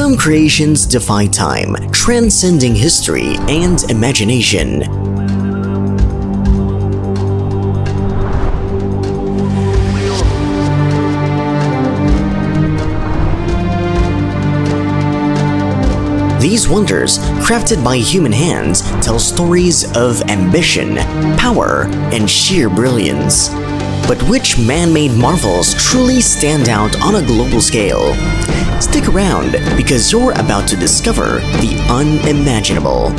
Some creations defy time, transcending history and imagination. These wonders, crafted by human hands, tell stories of ambition, power, and sheer brilliance. But which man-made marvels truly stand out on a global scale? Stick around, because you're about to discover the unimaginable.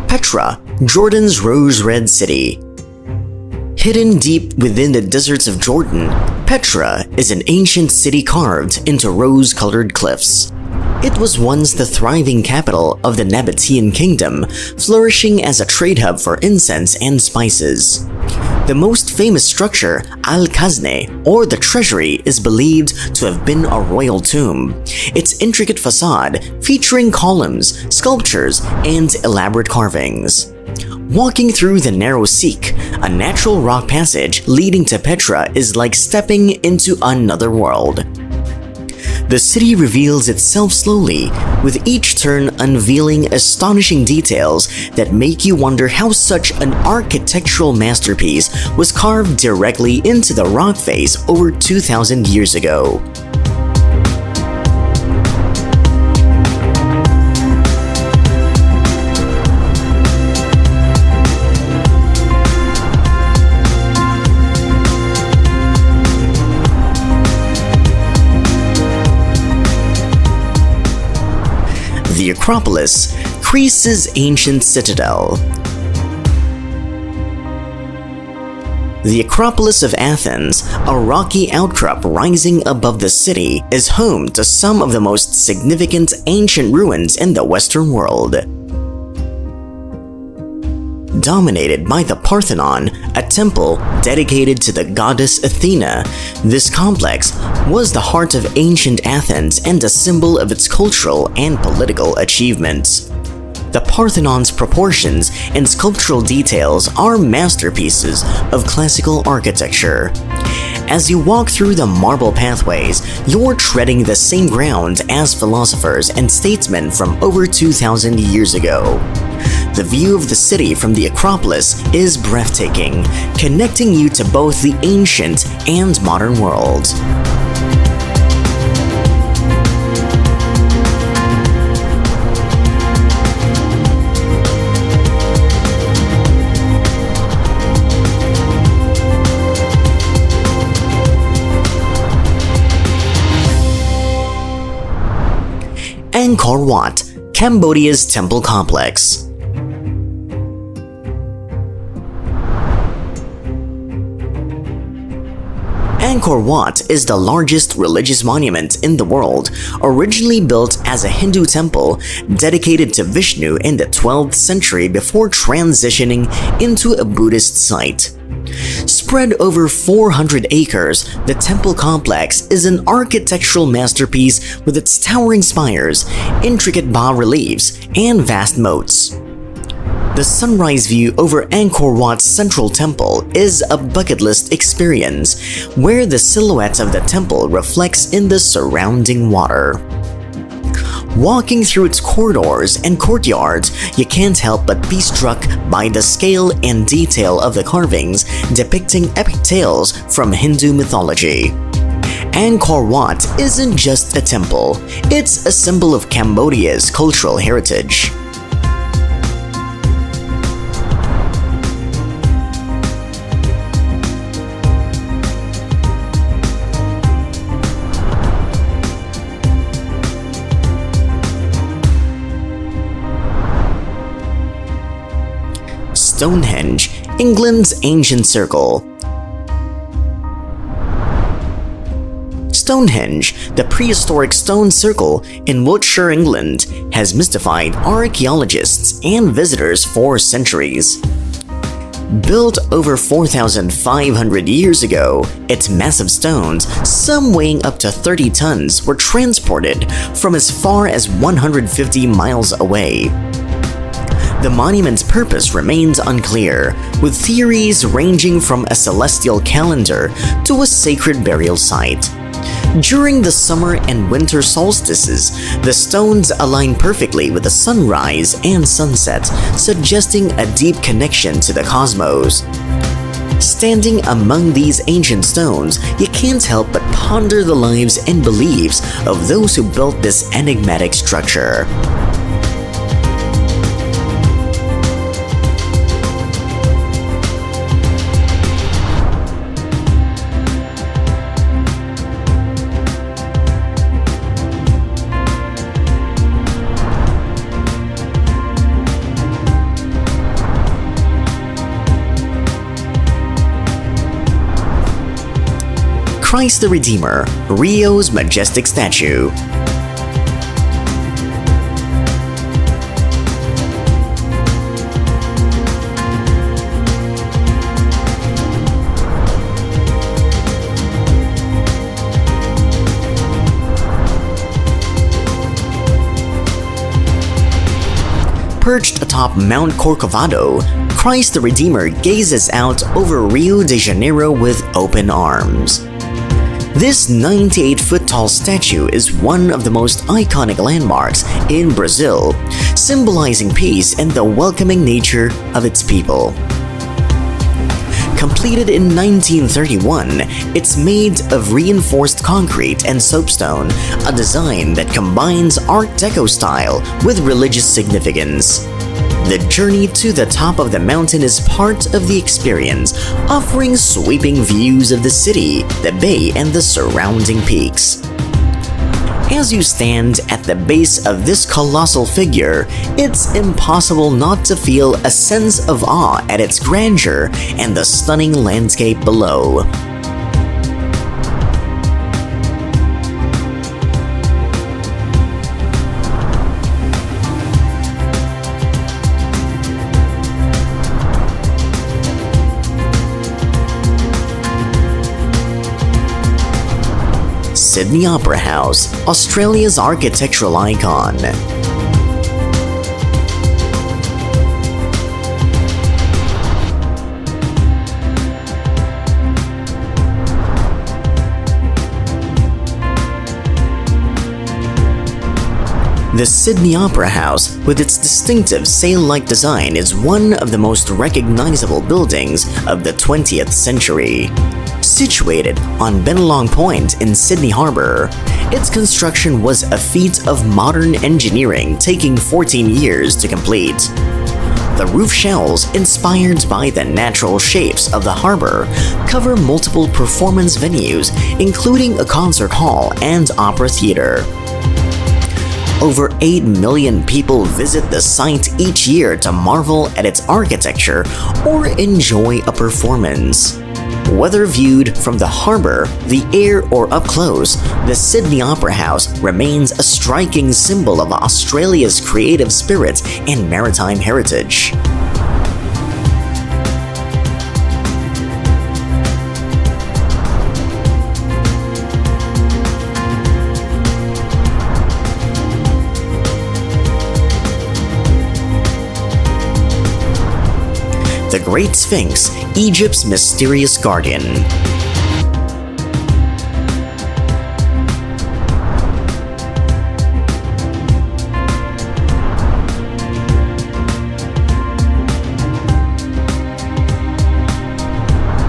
Petra, Jordan's rose-red city. Hidden deep within the deserts of Jordan, Petra is an ancient city carved into rose-colored cliffs. It was once the thriving capital of the Nabatean kingdom, flourishing as a trade hub for incense and spices. The most famous structure, Al-Khazne, or the treasury, is believed to have been a royal tomb. Its intricate facade, featuring columns, sculptures, and elaborate carvings. Walking through the narrow Sikh, a natural rock passage leading to Petra, is like stepping into another world. The city reveals itself slowly, with each turn unveiling astonishing details that make you wonder how such an architectural masterpiece was carved directly into the rock face over 2,000 years ago. The Acropolis, Greece's ancient citadel. The Acropolis of Athens, a rocky outcrop rising above the city, is home to some of the most significant ancient ruins in the Western world. Dominated by the Parthenon, a temple dedicated to the goddess Athena, this complex was the heart of ancient Athens and a symbol of its cultural and political achievements. The Parthenon's proportions and sculptural details are masterpieces of classical architecture. As you walk through the marble pathways, you're treading the same ground as philosophers and statesmen from over 2,000 years ago. The view of the city from the Acropolis is breathtaking, connecting you to both the ancient and modern worlds. Angkor Wat, Cambodia's temple complex. Angkor Wat is the largest religious monument in the world, originally built as a Hindu temple dedicated to Vishnu in the 12th century before transitioning into a Buddhist site. Spread over 400 acres, the temple complex is an architectural masterpiece with its towering spires, intricate bas-reliefs, and vast moats. The sunrise view over Angkor Wat's central temple is a bucket list experience, where the silhouette of the temple reflects in the surrounding water. Walking through its corridors and courtyards, you can't help but be struck by the scale and detail of the carvings depicting epic tales from Hindu mythology. Angkor Wat isn't just a temple, it's a symbol of Cambodia's cultural heritage. Stonehenge, England's ancient circle. Stonehenge, the prehistoric stone circle in Wiltshire, England, has mystified archaeologists and visitors for centuries. Built over 4,500 years ago, its massive stones, some weighing up to 30 tons, were transported from as far as 150 miles away. The monument's purpose remains unclear, with theories ranging from a celestial calendar to a sacred burial site. During the summer and winter solstices, the stones align perfectly with the sunrise and sunset, suggesting a deep connection to the cosmos. Standing among these ancient stones, you can't help but ponder the lives and beliefs of those who built this enigmatic structure. Christ the Redeemer, Rio's majestic statue. Perched atop Mount Corcovado, Christ the Redeemer gazes out over Rio de Janeiro with open arms. This 98-foot-tall statue is one of the most iconic landmarks in Brazil, symbolizing peace and the welcoming nature of its people. Completed in 1931, it's made of reinforced concrete and soapstone, a design that combines Art Deco style with religious significance. The journey to the top of the mountain is part of the experience, offering sweeping views of the city, the bay, and the surrounding peaks. As you stand at the base of this colossal figure, it's impossible not to feel a sense of awe at its grandeur and the stunning landscape below. Sydney Opera House, Australia's architectural icon. The Sydney Opera House, with its distinctive sail-like design, is one of the most recognizable buildings of the 20th century. Situated on Bennelong Point in Sydney Harbour, its construction was a feat of modern engineering taking 14 years to complete. The roof shells, inspired by the natural shapes of the harbour, cover multiple performance venues, including a concert hall and opera theatre. Over 8 million people visit the site each year to marvel at its architecture or enjoy a performance. Whether viewed from the harbour, the air, or up close, the Sydney Opera House remains a striking symbol of Australia's creative spirit and maritime heritage. The Great Sphinx, Egypt's mysterious guardian.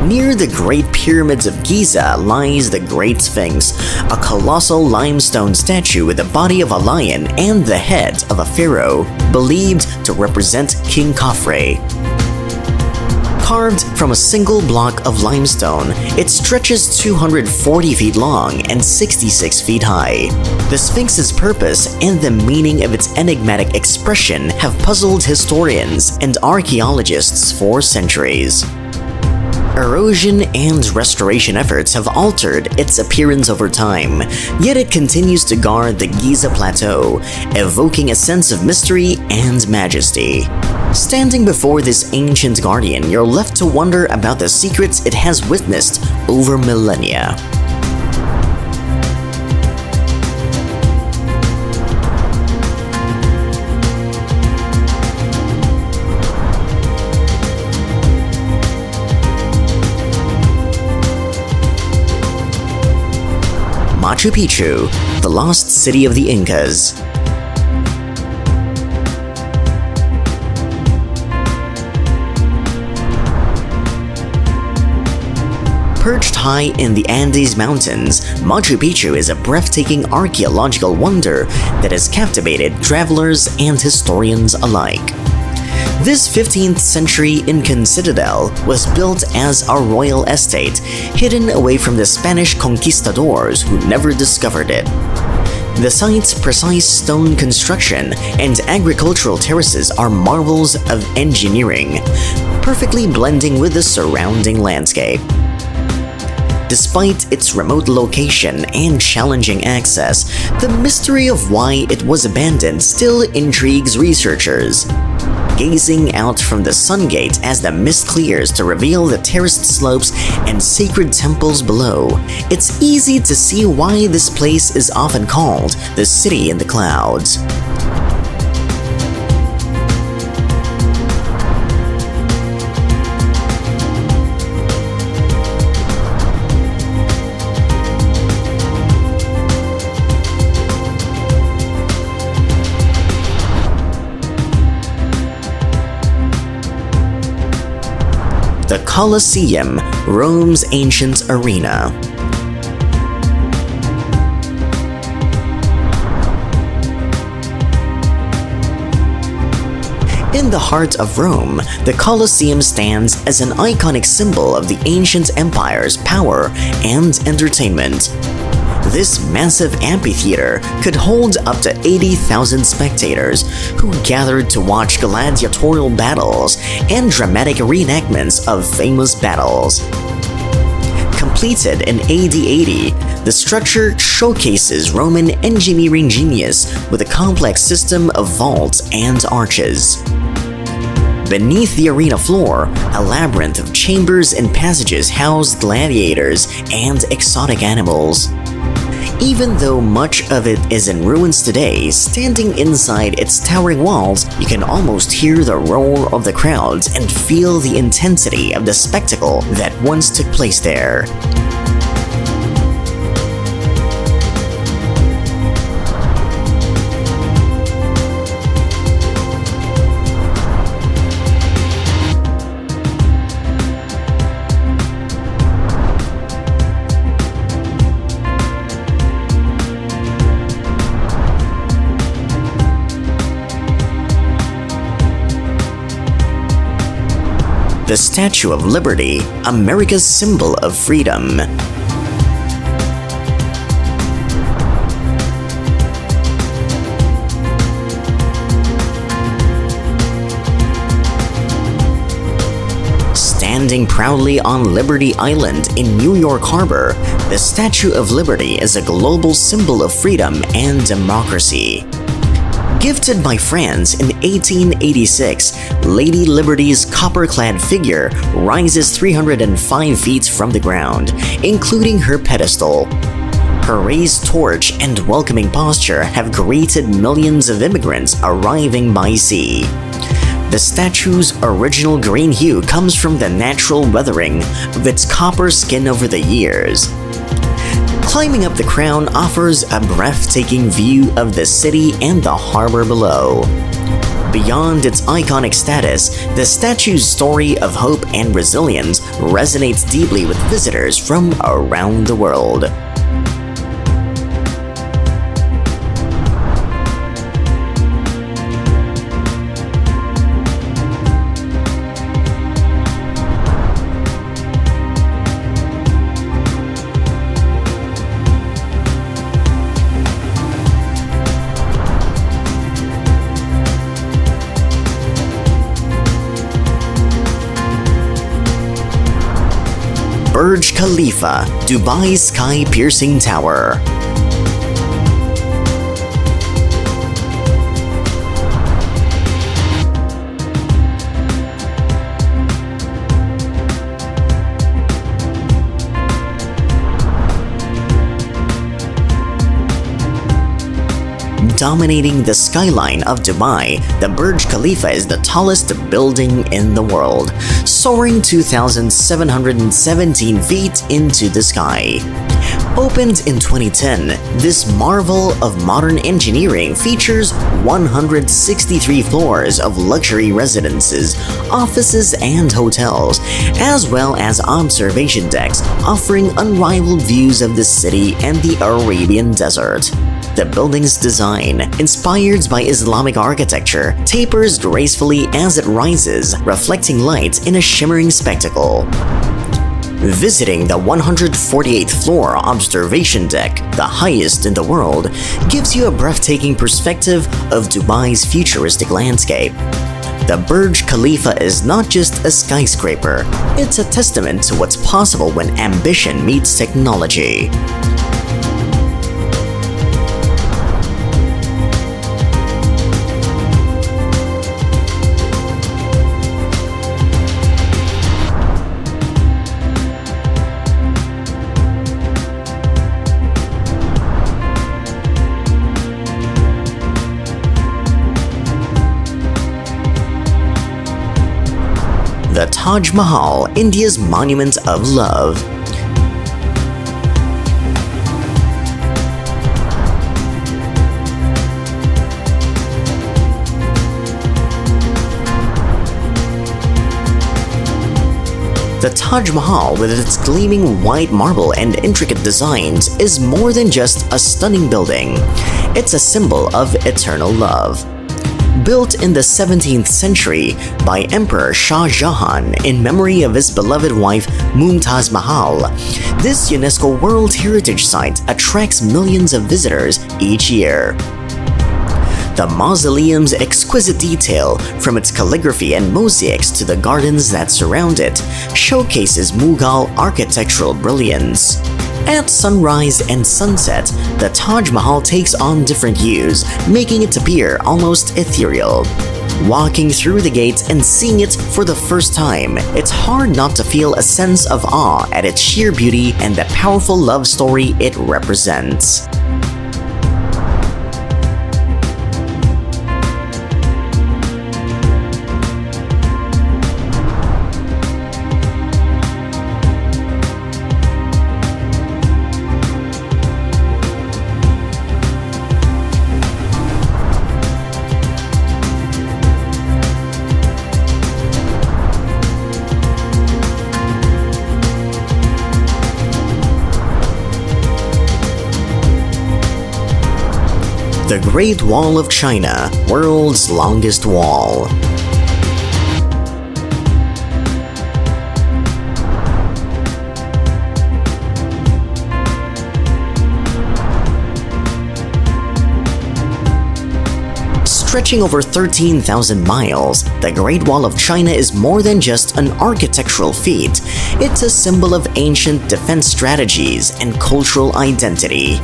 Near the Great Pyramids of Giza lies the Great Sphinx, a colossal limestone statue with the body of a lion and the head of a pharaoh, believed to represent King Khafre. Carved from a single block of limestone, it stretches 240 feet long and 66 feet high. The Sphinx's purpose and the meaning of its enigmatic expression have puzzled historians and archaeologists for centuries. Erosion and restoration efforts have altered its appearance over time, yet it continues to guard the Giza Plateau, evoking a sense of mystery and majesty. Standing before this ancient guardian, you're left to wonder about the secrets it has witnessed over millennia. Machu Picchu, the lost city of the Incas. Perched high in the Andes Mountains, Machu Picchu is a breathtaking archaeological wonder that has captivated travelers and historians alike. This 15th century Incan citadel was built as a royal estate, hidden away from the Spanish conquistadors who never discovered it. The site's precise stone construction and agricultural terraces are marvels of engineering, perfectly blending with the surrounding landscape. Despite its remote location and challenging access, the mystery of why it was abandoned still intrigues researchers. Gazing out from the sun gate as the mist clears to reveal the terraced slopes and sacred temples below, it's easy to see why this place is often called the City in the Clouds. The Colosseum, Rome's ancient arena. In the heart of Rome, the Colosseum stands as an iconic symbol of the ancient empire's power and entertainment. This massive amphitheater could hold up to 80,000 spectators who gathered to watch gladiatorial battles and dramatic reenactments of famous battles. Completed in AD 80, the structure showcases Roman engineering genius with a complex system of vaults and arches. Beneath the arena floor, a labyrinth of chambers and passages housed gladiators and exotic animals. Even though much of it is in ruins today, standing inside its towering walls, you can almost hear the roar of the crowds and feel the intensity of the spectacle that once took place there. The Statue of Liberty, America's symbol of freedom. Standing proudly on Liberty Island in New York Harbor, the Statue of Liberty is a global symbol of freedom and democracy. Gifted by France in 1886, Lady Liberty's copper-clad figure rises 305 feet from the ground, including her pedestal. Her raised torch and welcoming posture have greeted millions of immigrants arriving by sea. The statue's original green hue comes from the natural weathering of its copper skin over the years. Climbing up the crown offers a breathtaking view of the city and the harbor below. Beyond its iconic status, the statue's story of hope and resilience resonates deeply with visitors from around the world. Burj Khalifa, Dubai's sky-piercing tower. dominating the skyline of Dubai, the Burj Khalifa is the tallest building in the world, soaring 2,717 feet into the sky. Opened in 2010, this marvel of modern engineering features 163 floors of luxury residences, offices, and hotels, as well as observation decks offering unrivaled views of the city and the Arabian Desert. The building's design, inspired by Islamic architecture, tapers gracefully as it rises, reflecting light in a shimmering spectacle. Visiting the 148th floor observation deck, the highest in the world, gives you a breathtaking perspective of Dubai's futuristic landscape. The Burj Khalifa is not just a skyscraper, it's a testament to what's possible when ambition meets technology. The Taj Mahal, India's monument of love. The Taj Mahal, with its gleaming white marble and intricate designs, is more than just a stunning building. It's a symbol of eternal love. Built in the 17th century by Emperor Shah Jahan in memory of his beloved wife Mumtaz Mahal, this UNESCO World Heritage Site attracts millions of visitors each year. The mausoleum's exquisite detail, from its calligraphy and mosaics to the gardens that surround it, showcases Mughal architectural brilliance. At sunrise and sunset, the Taj Mahal takes on different hues, making it appear almost ethereal. Walking through the gates and seeing it for the first time, it's hard not to feel a sense of awe at its sheer beauty and the powerful love story it represents. The Great Wall of China, world's longest wall. Stretching over 13,000 miles, the Great Wall of China is more than just an architectural feat. It's a symbol of ancient defense strategies and cultural identity.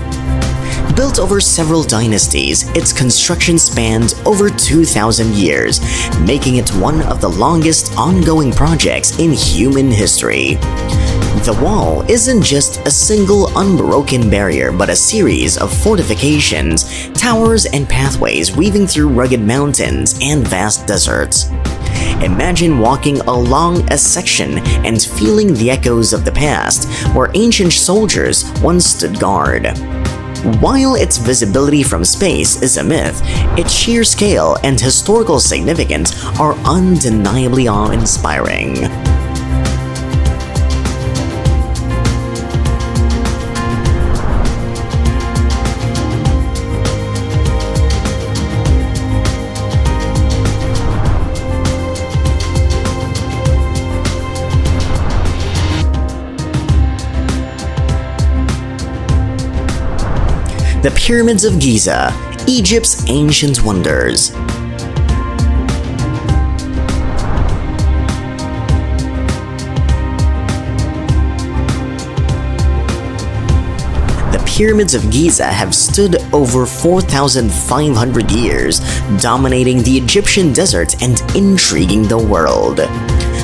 Built over several dynasties, its construction spanned over 2,000 years, making it one of the longest ongoing projects in human history. The wall isn't just a single unbroken barrier, but a series of fortifications, towers, and pathways weaving through rugged mountains and vast deserts. Imagine walking along a section and feeling the echoes of the past, where ancient soldiers once stood guard. While its visibility from space is a myth, its sheer scale and historical significance are undeniably awe-inspiring. The Pyramids of Giza, Egypt's ancient wonders. The Pyramids of Giza have stood over 4,500 years, dominating the Egyptian desert and intriguing the world.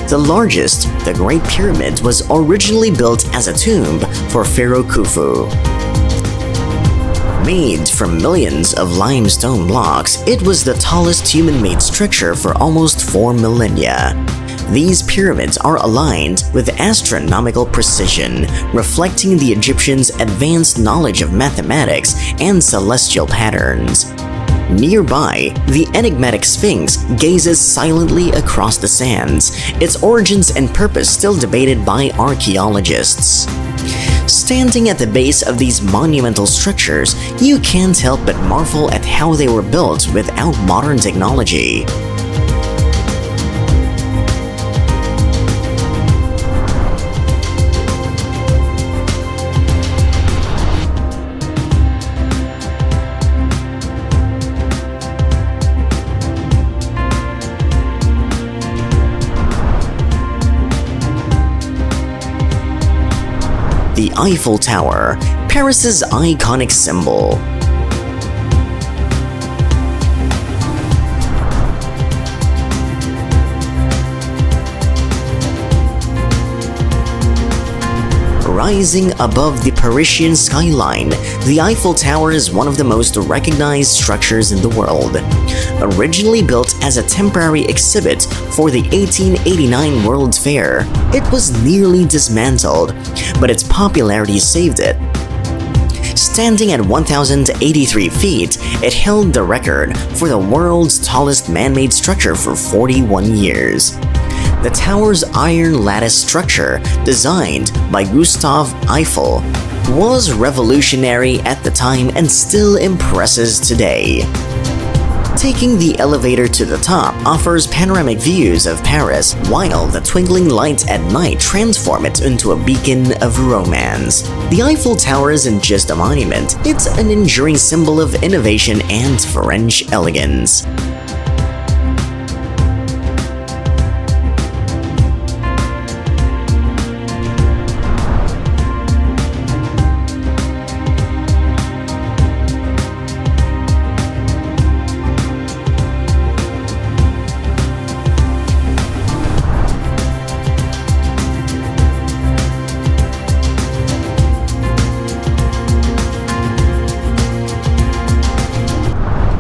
The largest, the Great Pyramid, was originally built as a tomb for Pharaoh Khufu. Made from millions of limestone blocks, it was the tallest human-made structure for almost 4 millennia. These pyramids are aligned with astronomical precision, reflecting the Egyptians' advanced knowledge of mathematics and celestial patterns. Nearby, the enigmatic Sphinx gazes silently across the sands, its origins and purpose still debated by archaeologists. Standing at the base of these monumental structures, you can't help but marvel at how they were built without modern technology. The Eiffel Tower, Paris's iconic symbol. Rising above the Parisian skyline, the Eiffel Tower is one of the most recognized structures in the world. Originally built as a temporary exhibit for the 1889 World's Fair, it was nearly dismantled, but its popularity saved it. Standing at 1,083 feet, it held the record for the world's tallest man-made structure for 41 years. The tower's iron lattice structure, designed by Gustave Eiffel, was revolutionary at the time and still impresses today. Taking the elevator to the top offers panoramic views of Paris, while the twinkling lights at night transform it into a beacon of romance. The Eiffel Tower isn't just a monument, it's an enduring symbol of innovation and French elegance.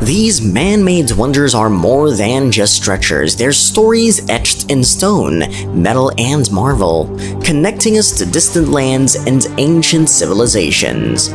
These man-made wonders are more than just structures, they're stories etched in stone, metal and marble, connecting us to distant lands and ancient civilizations.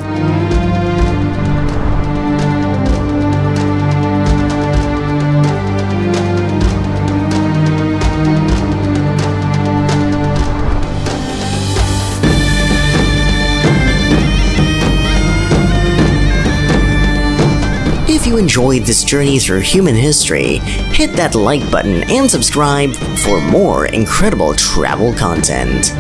If you enjoyed this journey through human history, hit that like button and subscribe for more incredible travel content.